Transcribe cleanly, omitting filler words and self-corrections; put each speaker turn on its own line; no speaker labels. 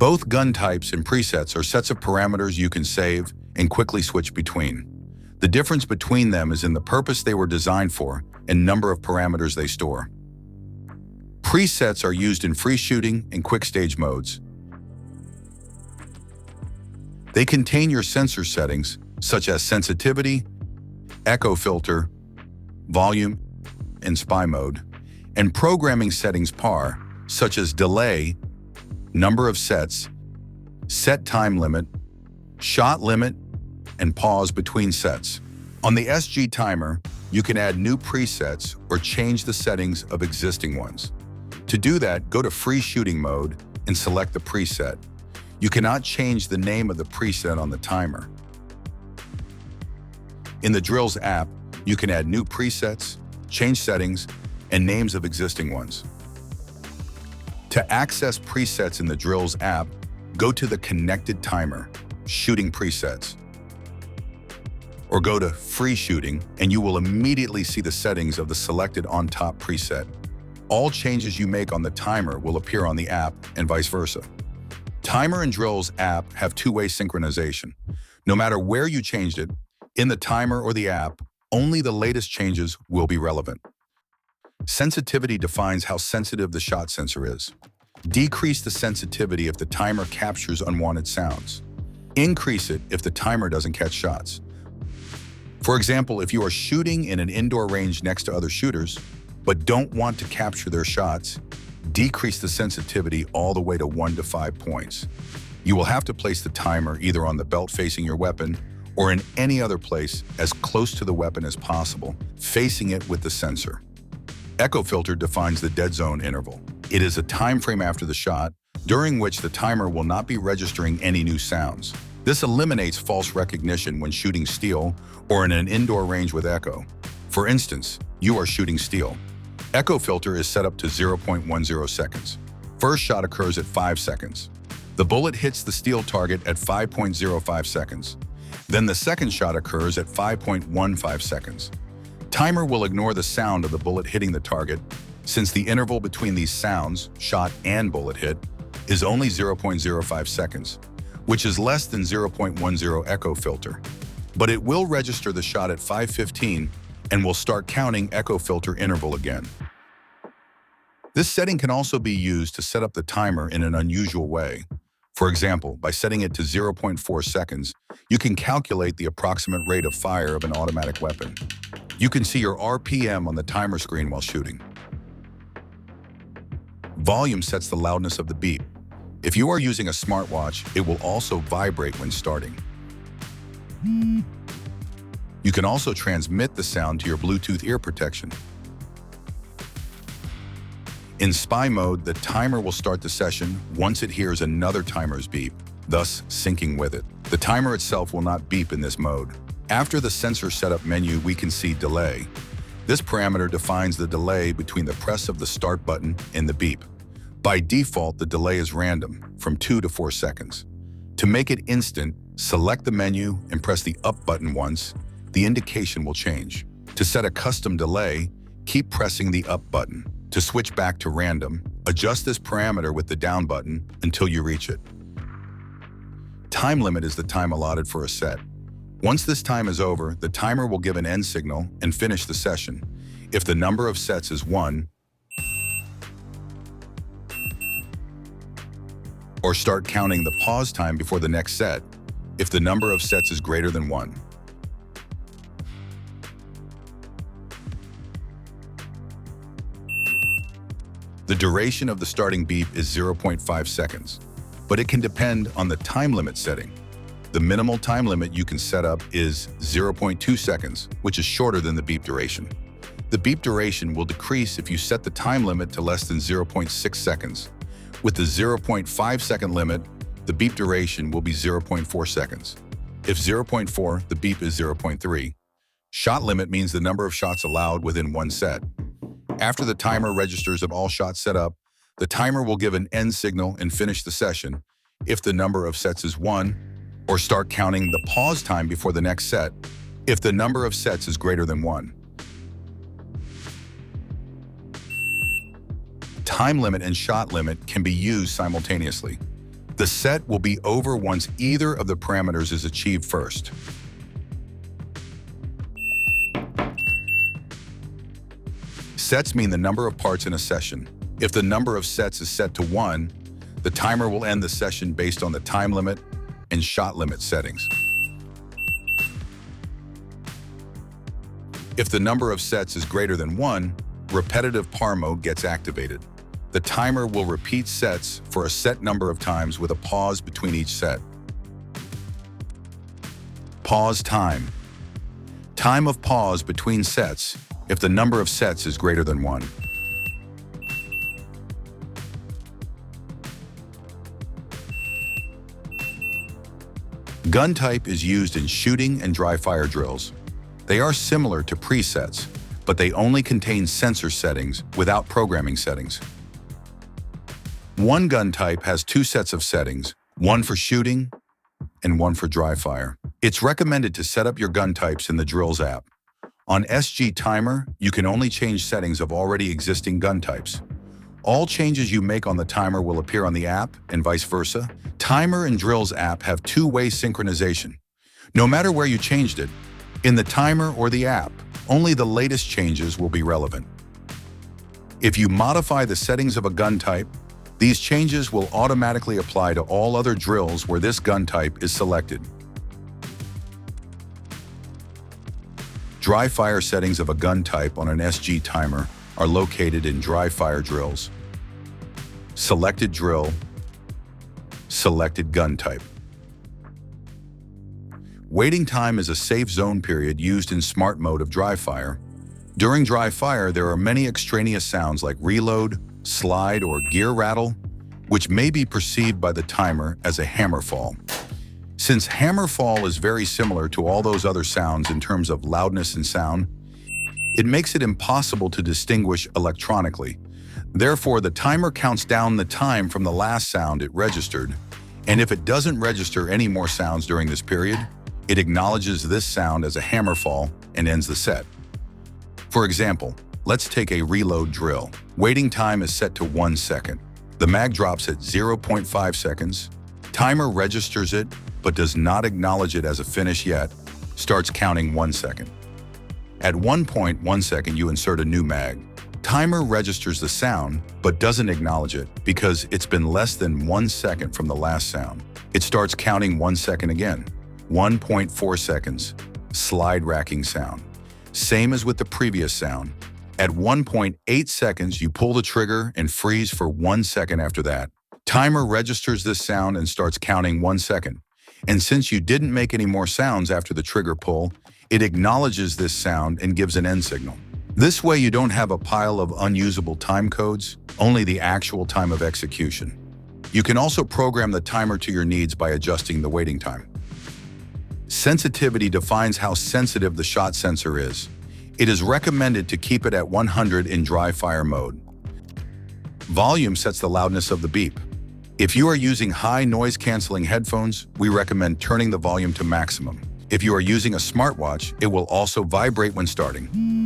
Both gun types and presets are sets of parameters you can save and quickly switch between. The difference between them is in the purpose they were designed for and number of parameters they store. Presets are used in free shooting and quick stage modes. They contain your sensor settings, such as sensitivity, echo filter, volume, and spy mode, and programming settings par, such as delay, number of sets, set time limit, shot limit, and pause between sets. On the SG Timer, you can add new presets or change the settings of existing ones. To do that, go to Free Shooting mode and select the preset. You cannot change the name of the preset on the timer. In the Drills app, you can add new presets, change settings, and names of existing ones. To access presets in the Drills app, go to the Connected Timer, Shooting Presets, or go to Free Shooting and you will immediately see the settings of the selected on-top preset. All changes you make on the timer will appear on the app and vice versa. Timer and Drills app have two-way synchronization. No matter where you changed it, in the timer or the app, only the latest changes will be relevant. Sensitivity defines how sensitive the shot sensor is. Decrease the sensitivity if the timer captures unwanted sounds. Increase it if the timer doesn't catch shots. For example, if you are shooting in an indoor range next to other shooters, but don't want to capture their shots, decrease the sensitivity all the way to 1 to 5 points. You will have to place the timer either on the belt facing your weapon or in any other place as close to the weapon as possible, facing it with the sensor. Echo filter defines the dead zone interval. It is a time frame after the shot, during which the timer will not be registering any new sounds. This eliminates false recognition when shooting steel or in an indoor range with echo. For instance, you are shooting steel. Echo filter is set up to 0.10 seconds. First shot occurs at 5 seconds. The bullet hits the steel target at 5.05 seconds. Then the second shot occurs at 5.15 seconds. Timer will ignore the sound of the bullet hitting the target, since the interval between these sounds, shot and bullet hit, is only 0.05 seconds, which is less than 0.10 echo filter. But it will register the shot at 5:15 and will start counting echo filter interval again. This setting can also be used to set up the timer in an unusual way. For example, by setting it to 0.4 seconds, you can calculate the approximate rate of fire of an automatic weapon. You can see your RPM on the timer screen while shooting. Volume sets the loudness of the beep. If you are using a smartwatch, it will also vibrate when starting. You can also transmit the sound to your Bluetooth ear protection. In spy mode, the timer will start the session once it hears another timer's beep, thus syncing with it. The timer itself will not beep in this mode. After the sensor setup menu, we can see delay. This parameter defines the delay between the press of the start button and the beep. By default, the delay is random, from 2 to 4 seconds. To make it instant, select the menu and press the up button once. The indication will change. To set a custom delay, keep pressing the up button. To switch back to random, adjust this parameter with the down button until you reach it. Time limit is the time allotted for a set. Once this time is over, the timer will give an end signal and finish the session. If the number of sets is 1, or start counting the pause time before the next set, if the number of sets is greater than 1. The duration of the starting beep is 0.5 seconds, but it can depend on the time limit setting. The minimal time limit you can set up is 0.2 seconds, which is shorter than the beep duration. The beep duration will decrease if you set the time limit to less than 0.6 seconds. With the 0.5 second limit, the beep duration will be 0.4 seconds. If 0.4, the beep is 0.3. Shot limit means the number of shots allowed within one set. After the timer registers of all shots set up, the timer will give an end signal and finish the session if the number of sets is 1, or start counting the pause time before the next set if the number of sets is greater than 1. Time limit and shot limit can be used simultaneously. The set will be over once either of the parameters is achieved first. Sets mean the number of parts in a session. If the number of sets is set to 1, the timer will end the session based on the time limit and shot limit settings. If the number of sets is greater than 1, repetitive par mode gets activated. The timer will repeat sets for a set number of times with a pause between each set. Pause time. Time of pause between sets if the number of sets is greater than 1. Gun type is used in shooting and dry fire drills. They are similar to presets, but they only contain sensor settings without programming settings. One gun type has 2 sets of settings, one for shooting and one for dry fire. It's recommended to set up your gun types in the Drills app. On SG Timer, you can only change settings of already existing gun types. All changes you make on the timer will appear on the app and vice versa. Timer and Drills app have two-way synchronization. No matter where you changed it, in the timer or the app, only the latest changes will be relevant. If you modify the settings of a gun type, these changes will automatically apply to all other drills where this gun type is selected. Dry fire settings of a gun type on an SG timer are located in Dry Fire Drills. Selected drill, selected gun type. Waiting time is a safe zone period used in smart mode of dry fire. During dry fire, there are many extraneous sounds like reload, slide, or gear rattle, which may be perceived by the timer as a hammer fall. Since hammer fall is very similar to all those other sounds in terms of loudness and sound, it makes it impossible to distinguish electronically. Therefore, the timer counts down the time from the last sound it registered, and if it doesn't register any more sounds during this period, it acknowledges this sound as a hammer fall and ends the set. For example, let's take a reload drill. Waiting time is set to 1 second. The mag drops at 0.5 seconds. Timer registers it, but does not acknowledge it as a finish yet, starts counting 1 second. At 1.1 second, you insert a new mag. Timer registers the sound, but doesn't acknowledge it because it's been less than 1 second from the last sound. It starts counting 1 second again. 1.4 seconds, slide racking sound. Same as with the previous sound. At 1.8 seconds, you pull the trigger and freeze for 1 second after that. Timer registers this sound and starts counting 1 second. And since you didn't make any more sounds after the trigger pull, it acknowledges this sound and gives an end signal. This way you don't have a pile of unusable time codes, only the actual time of execution. You can also program the timer to your needs by adjusting the waiting time. Sensitivity defines how sensitive the shot sensor is. It is recommended to keep it at 100 in dry fire mode. Volume sets the loudness of the beep. If you are using high noise-canceling headphones, we recommend turning the volume to maximum. If you are using a smartwatch, it will also vibrate when starting.